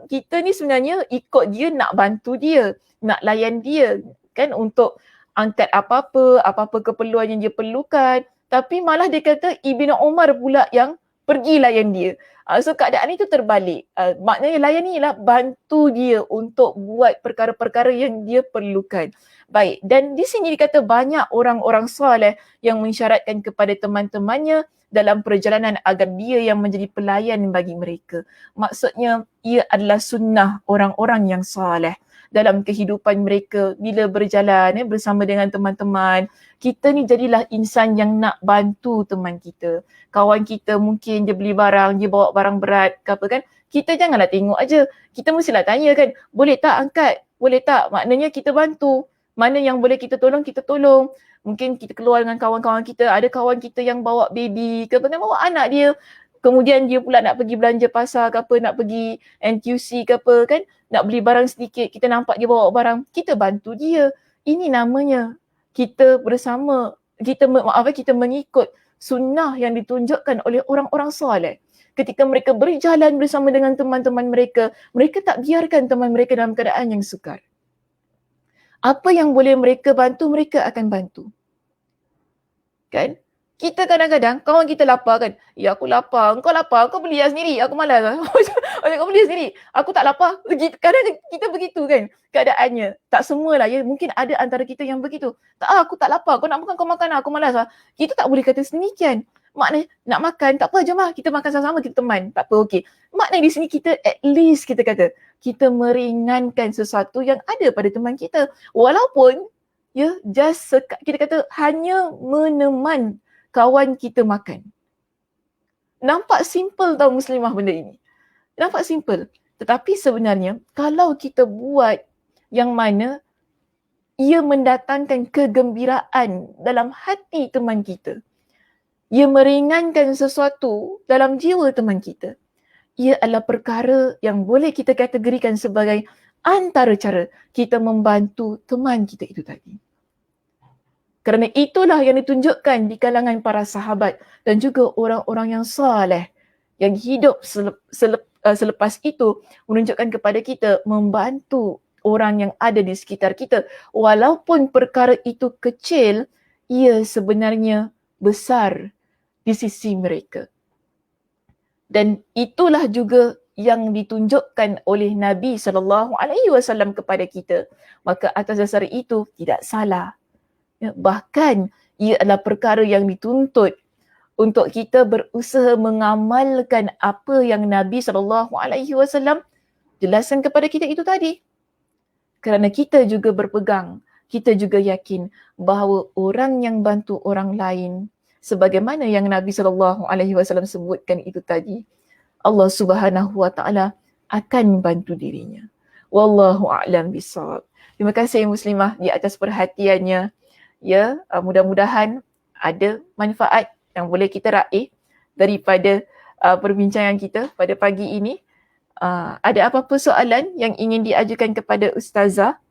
Speaker 1: Kita ni sebenarnya ikut dia nak bantu dia, nak layan dia kan untuk angkat apa-apa keperluan yang dia perlukan. Tapi malah dia kata Ibnu Umar pula yang pergi layan dia. So keadaan itu terbalik. Maknanya layan ni ialah bantu dia untuk buat perkara-perkara yang dia perlukan. Baik, dan di sini dikata banyak orang-orang soleh yang mensyaratkan kepada teman-temannya dalam perjalanan agar dia yang menjadi pelayan bagi mereka. Maksudnya ia adalah sunnah orang-orang yang soleh dalam kehidupan mereka bila berjalan bersama dengan teman-teman. Kita ni jadilah insan yang nak bantu teman kita. Kawan kita mungkin dia beli barang, dia bawa barang berat ke apa kan. Kita janganlah tengok aja. Kita mestilah tanya kan, boleh tak angkat? Boleh tak? Maknanya kita bantu. Mana yang boleh kita tolong, kita tolong. Mungkin kita keluar dengan kawan-kawan kita, ada kawan kita yang bawa baby ke apa kan, bawa anak dia. Kemudian dia pula nak pergi belanja pasar ke apa, nak pergi NTUC ke apa kan, nak beli barang sedikit, kita nampak dia bawa barang, kita bantu dia. Ini namanya kita bersama, kita mengikut sunnah yang ditunjukkan oleh orang-orang soleh. Ketika mereka berjalan bersama dengan teman-teman mereka, mereka tak biarkan teman mereka dalam keadaan yang sukar. Apa yang boleh mereka bantu, mereka akan bantu. Kan? Kita kadang-kadang, kawan kita lapar kan, ya aku lapar, kau lapar, kau beli sendiri, aku malas lah. Kau beli sendiri, aku tak lapar. Kadang kita begitu kan keadaannya. Tak semualah ya, mungkin ada antara kita yang begitu. Aku tak lapar, kau nak makan, kau makan, aku malas lah. Kita tak boleh kata sedemikian. Maknanya nak makan, tak apa, jom lah kita makan sama-sama, kita teman. Tak apa, okey. Maknanya di sini kita at least kita kata, kita meringankan sesuatu yang ada pada teman kita. Walaupun ya, kita kata hanya meneman kawan kita makan. Nampak simple tau muslimah benda ini. Nampak simple. Tetapi sebenarnya kalau kita buat yang mana ia mendatangkan kegembiraan dalam hati teman kita, ia meringankan sesuatu dalam jiwa teman kita, ia adalah perkara yang boleh kita kategorikan sebagai antara cara kita membantu teman kita itu tadi. Kerana itulah yang ditunjukkan di kalangan para sahabat dan juga orang-orang yang saleh yang hidup selepas itu menunjukkan kepada kita membantu orang yang ada di sekitar kita. Walaupun perkara itu kecil, ia sebenarnya besar di sisi mereka. Dan itulah juga yang ditunjukkan oleh Nabi SAW kepada kita. Maka atas dasar itu tidak salah. Ya, bahkan ia adalah perkara yang dituntut untuk kita berusaha mengamalkan apa yang Nabi SAW jelaskan kepada kita itu tadi. Kerana kita juga berpegang, kita juga yakin bahawa orang yang bantu orang lain, sebagaimana yang Nabi SAW sebutkan itu tadi, Allah Subhanahu Wa Taala akan bantu dirinya. Wallahu a'lam bishawab. Terima kasih muslimah di atas perhatiannya. Ya, mudah-mudahan ada manfaat yang boleh kita raih daripada perbincangan kita pada pagi ini. Ada apa-apa soalan yang ingin diajukan kepada Ustazah?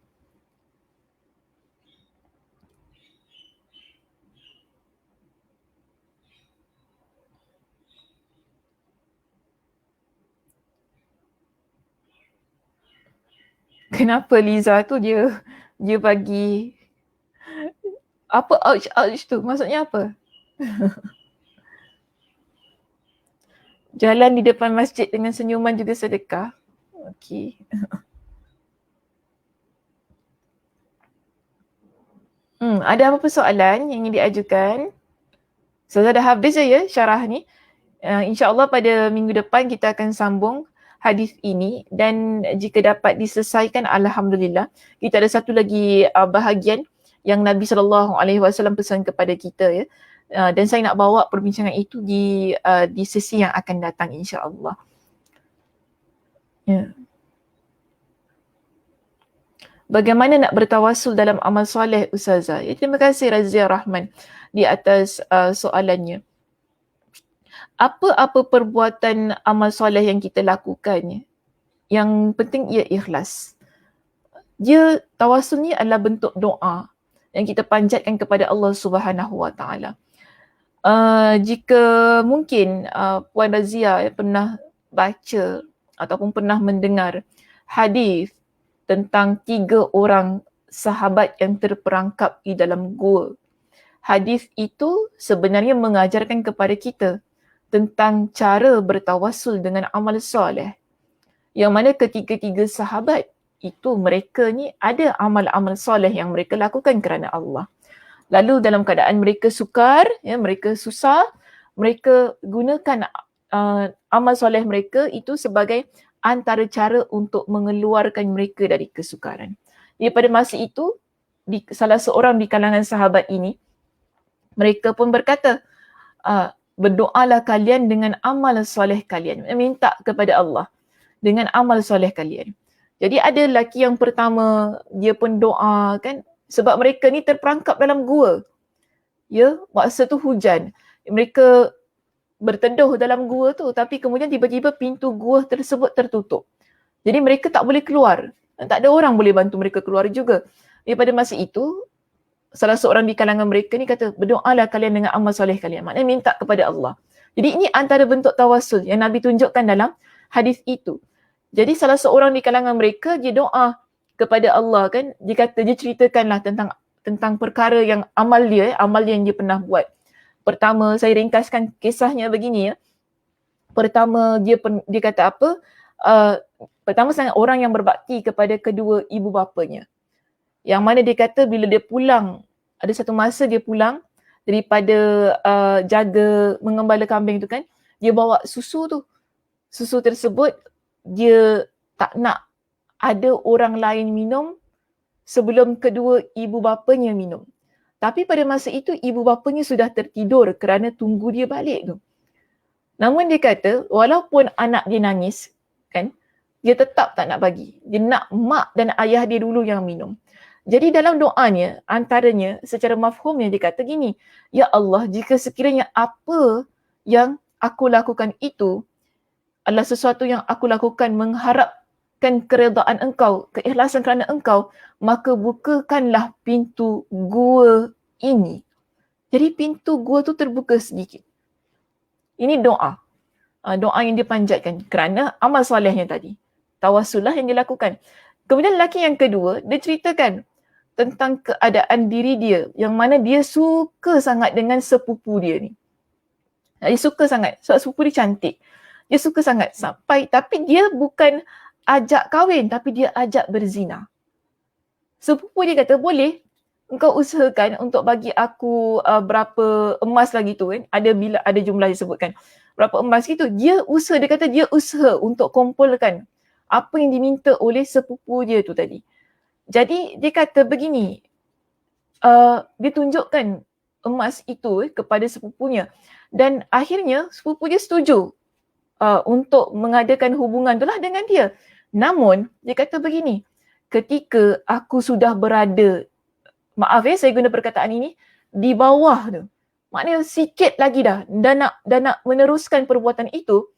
Speaker 1: Kenapa Liza tu dia bagi apa ouch tu? Maksudnya apa? Jalan di depan masjid dengan senyuman juga sedekah. Okey. Ada apa-apa soalan yang ingin diajukan? So, dah habis je ya syarah ni. InsyaAllah pada minggu depan kita akan sambung hadis ini dan jika dapat diselesaikan, Alhamdulillah. Kita ada satu lagi bahagian yang Nabi SAW pesan kepada kita ya. Dan saya nak bawa perbincangan itu di sesi yang akan datang insya-Allah. Ya. Bagaimana nak bertawassul dalam amal soleh, Ustazah? Ya, terima kasih Razia Rahman di atas soalannya. Apa-apa perbuatan amal soleh yang kita lakukan, yang penting ia ikhlas. Dia tawassul ni adalah bentuk doa yang kita panjatkan kepada Allah Subhanahu Wa Taala. Jika mungkin Puan Razia pernah baca ataupun pernah mendengar hadis tentang 3 orang sahabat yang terperangkap di dalam gua. Hadis itu sebenarnya mengajarkan kepada kita tentang cara bertawassul dengan amal soleh. Yang mana ketiga-tiga sahabat itu mereka ni ada amal-amal soleh yang mereka lakukan kerana Allah. Lalu dalam keadaan mereka sukar, mereka susah, mereka gunakan amal soleh mereka itu sebagai antara cara untuk mengeluarkan mereka dari kesukaran. Jadi pada masa itu, salah seorang di kalangan sahabat ini, mereka pun berkata, berdoalah kalian dengan amal soleh kalian. Minta kepada Allah dengan amal soleh kalian. Jadi ada lelaki yang pertama, dia pun doa kan, sebab mereka ni terperangkap dalam gua. Ya, masa tu hujan. Mereka berteduh dalam gua tu, tapi kemudian tiba-tiba pintu gua tersebut tertutup. Jadi mereka tak boleh keluar. Tak ada orang boleh bantu mereka keluar juga. Jadi pada masa itu, salah seorang di kalangan mereka ni kata, berdoalah kalian dengan amal soleh kalian. Maknanya minta kepada Allah. Jadi ini antara bentuk tawassul yang Nabi tunjukkan dalam hadis itu. Jadi salah seorang di kalangan mereka, dia doa kepada Allah kan, dia ceritakanlah tentang perkara yang amal yang dia pernah buat. Pertama, saya ringkaskan kisahnya begini ya. Pertama, dia kata apa? Pertama, sangat orang yang berbakti kepada kedua ibu bapanya. Yang mana dia kata bila dia pulang, ada satu masa dia pulang daripada jaga mengembala kambing tu kan, dia bawa susu tu. Susu tersebut dia tak nak ada orang lain minum sebelum kedua ibu bapanya minum. Tapi pada masa itu ibu bapanya sudah tertidur kerana tunggu dia balik tu. Namun dia kata walaupun anak dia nangis kan, dia tetap tak nak bagi. Dia nak mak dan ayah dia dulu yang minum. Jadi dalam doanya, antaranya secara mafhumnya dia kata gini, ya Allah, jika sekiranya apa yang aku lakukan itu adalah sesuatu yang aku lakukan mengharapkan keredaan engkau, keikhlasan kerana engkau, maka bukakanlah pintu gua ini. Jadi pintu gua tu terbuka sedikit. Ini doa. Doa yang dia panjatkan kerana amal solehnya tadi. Tawassullah yang dia lakukan. Kemudian lelaki yang kedua, dia ceritakan tentang keadaan diri dia yang mana dia suka sangat dengan sepupu dia ni. Dia suka sangat sebab sepupu dia cantik. Dia suka sangat tapi dia bukan ajak kahwin tapi dia ajak berzina. Sepupu dia kata, boleh engkau usahakan untuk bagi aku berapa emas lagi tu kan. Ada jumlah disebutkan. Berapa emas gitu. Dia kata dia usaha untuk kumpulkan apa yang diminta oleh sepupu dia tu tadi. Jadi dia kata begini, dia tunjukkan emas itu kepada sepupunya dan akhirnya sepupu dia setuju untuk mengadakan hubungan itulah dengan dia. Namun dia kata begini, ketika aku sudah berada, maaf saya guna perkataan ini, di bawah tu, maknanya sikit lagi dah dan nak meneruskan perbuatan itu,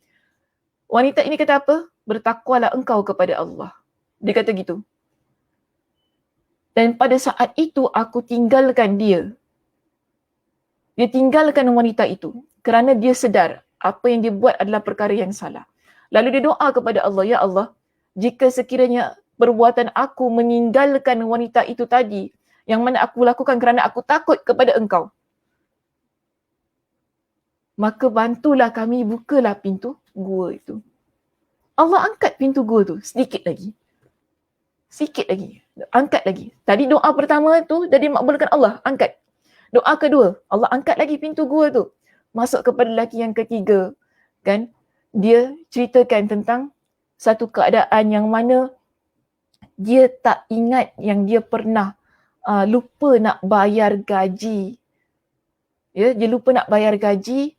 Speaker 1: wanita ini kata apa? Bertakwalah engkau kepada Allah. Dia kata gitu. Dan pada saat itu aku tinggalkan dia. Dia tinggalkan wanita itu kerana dia sedar apa yang dia buat adalah perkara yang salah. Lalu dia doa kepada Allah, ya Allah, jika sekiranya perbuatan aku meninggalkan wanita itu tadi, yang mana aku lakukan kerana aku takut kepada engkau, maka bantulah kami, bukalah pintu gua itu. Allah angkat pintu gua tu sedikit lagi. Sikit lagi. Angkat lagi. Tadi doa pertama tu dah dimakbulkan Allah. Angkat. Doa kedua. Allah angkat lagi pintu gua tu. Masuk kepada lelaki yang ketiga. Kan? Dia ceritakan tentang satu keadaan yang mana dia tak ingat yang dia pernah lupa nak bayar gaji. Ya, dia lupa nak bayar gaji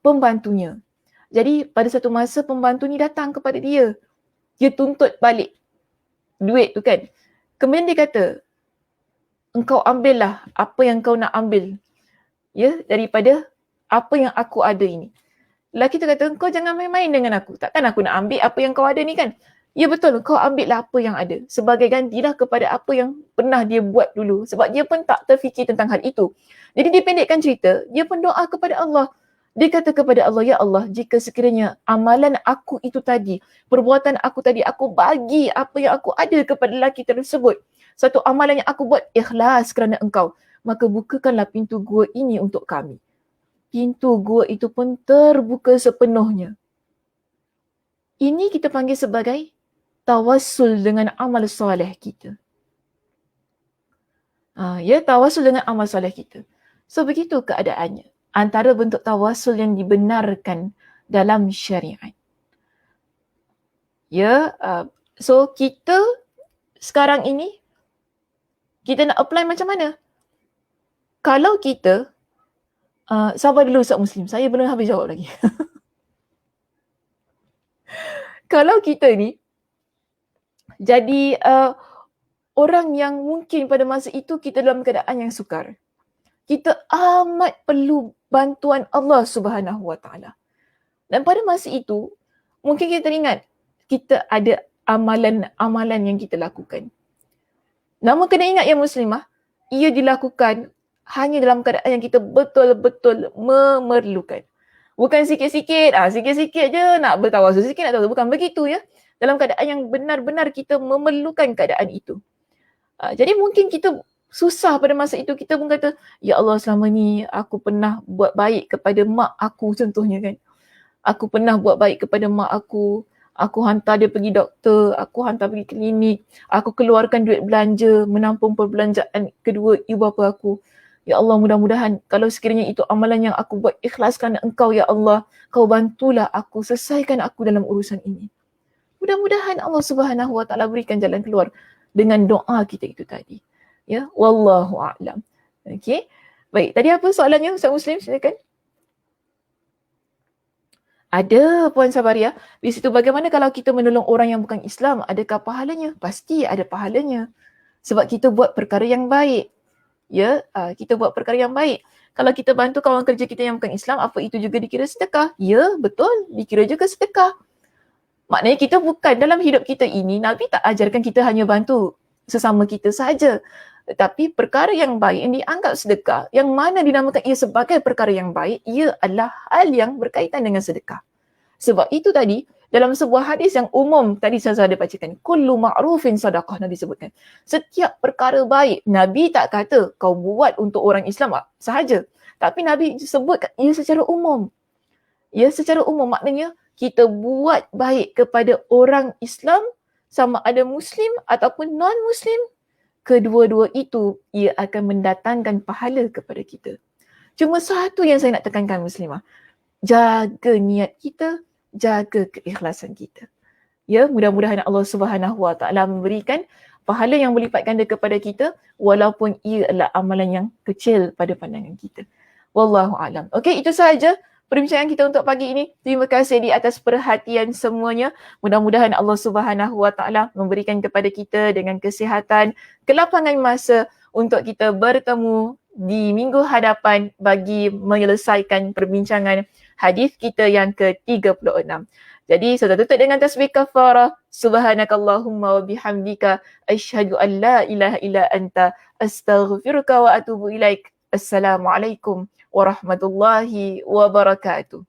Speaker 1: pembantunya. Jadi pada satu masa pembantu ni datang kepada dia. Dia tuntut balik duit tu kan. Kemudian dia kata, engkau ambillah apa yang kau nak ambil, ya, daripada apa yang aku ada ini. Lelaki tu kata, kau jangan main-main dengan aku. Takkan aku nak ambil apa yang kau ada ni kan? Ya betul, kau ambillah apa yang ada. Sebagai gantilah kepada apa yang pernah dia buat dulu. Sebab dia pun tak terfikir tentang hal itu. Jadi dipendekkan cerita, dia pun doa kepada Allah. Dia kata kepada Allah, ya Allah, jika sekiranya amalan aku itu tadi, perbuatan aku tadi, aku bagi apa yang aku ada kepada lelaki tersebut. Satu amalan yang aku buat ikhlas kerana engkau. Maka bukakanlah pintu gua ini untuk kami. Pintu gua itu pun terbuka sepenuhnya. Ini kita panggil sebagai tawassul dengan amal soleh kita. Ya, tawassul dengan amal soleh kita. So, begitu keadaannya. Antara bentuk tawassul yang dibenarkan dalam syariat. Ya, so kita sekarang ini, kita nak apply macam mana? Kalau kita, sabar dulu Ustaz Muslim, saya belum habis jawab lagi. Kalau kita ni jadi orang yang mungkin pada masa itu kita dalam keadaan yang sukar. Kita amat perlu bantuan Allah Subhanahu Wa Taala. Dan pada masa itu, mungkin kita teringat kita ada amalan-amalan yang kita lakukan. Namun kena ingat ya muslimah, ia dilakukan hanya dalam keadaan yang kita betul-betul memerlukan. Bukan sikit-sikit, sikit-sikit je nak bertawasul, sikit nak tawasul. Bukan begitu ya. Dalam keadaan yang benar-benar kita memerlukan keadaan itu. Jadi mungkin kita susah pada masa itu, kita pun kata, ya Allah selama ni aku pernah buat baik kepada mak aku contohnya kan. Aku pernah buat baik kepada mak aku hantar dia pergi doktor, aku hantar pergi klinik, aku keluarkan duit belanja, menampung perbelanjaan kedua ibu bapa aku. Ya Allah, mudah-mudahan kalau sekiranya itu amalan yang aku buat ikhlas kerana engkau ya Allah, kau bantulah aku, selesaikan aku dalam urusan ini. Mudah-mudahan Allah Subhanahu Wa Taala berikan jalan keluar dengan doa kita itu tadi. Ya, wallahu a'lam. Okey. Baik, tadi apa soalannya Ustaz Muslim? Silakan. Ada Puan Sabaria. Di situ bagaimana kalau kita menolong orang yang bukan Islam? Adakah pahalanya? Pasti ada pahalanya. Sebab kita buat perkara yang baik. Ya, kita buat perkara yang baik. Kalau kita bantu kawan kerja kita yang bukan Islam, apa itu juga dikira sedekah? Ya, betul. Dikira juga sedekah. Maknanya kita bukan dalam hidup kita ini, Nabi tak ajarkan kita hanya bantu sesama kita saja. Tetapi perkara yang baik yang dianggap sedekah, yang mana dinamakan ia sebagai perkara yang baik, ia adalah hal yang berkaitan dengan sedekah. Sebab itu tadi, dalam sebuah hadis yang umum, tadi saya ada bacakan, kullu ma'rufin sadaqah, Nabi sebutkan. Setiap perkara baik, Nabi tak kata kau buat untuk orang Islam sahaja. Tapi Nabi sebut ia secara umum. Ya, secara umum maknanya kita buat baik kepada orang Islam, sama ada Muslim ataupun non-Muslim, kedua-dua itu ia akan mendatangkan pahala kepada kita. Cuma satu yang saya nak tekankan muslimah, jaga niat kita, jaga keikhlasan kita. Ya, mudah-mudahan Allah Subhanahu Wa Taala memberikan pahala yang berlipat ganda kepada kita walaupun ia adalah amalan yang kecil pada pandangan kita. Wallahu a'lam. Okey, itu sahaja perbincangan kita untuk pagi ini. Terima kasih di atas perhatian semuanya. Mudah-mudahan Allah Subhanahu Wa Taala memberikan kepada kita dengan kesihatan, kelapangan masa untuk kita bertemu di minggu hadapan bagi menyelesaikan perbincangan hadis kita yang ke-36. Jadi saya tutup dengan tasbih kafarah. Subhanakallahumma wa bihamdika asyhadu an la ilaha illa anta astaghfiruka wa atubu ilaik. Assalamualaikum warahmatullahi wabarakatuh.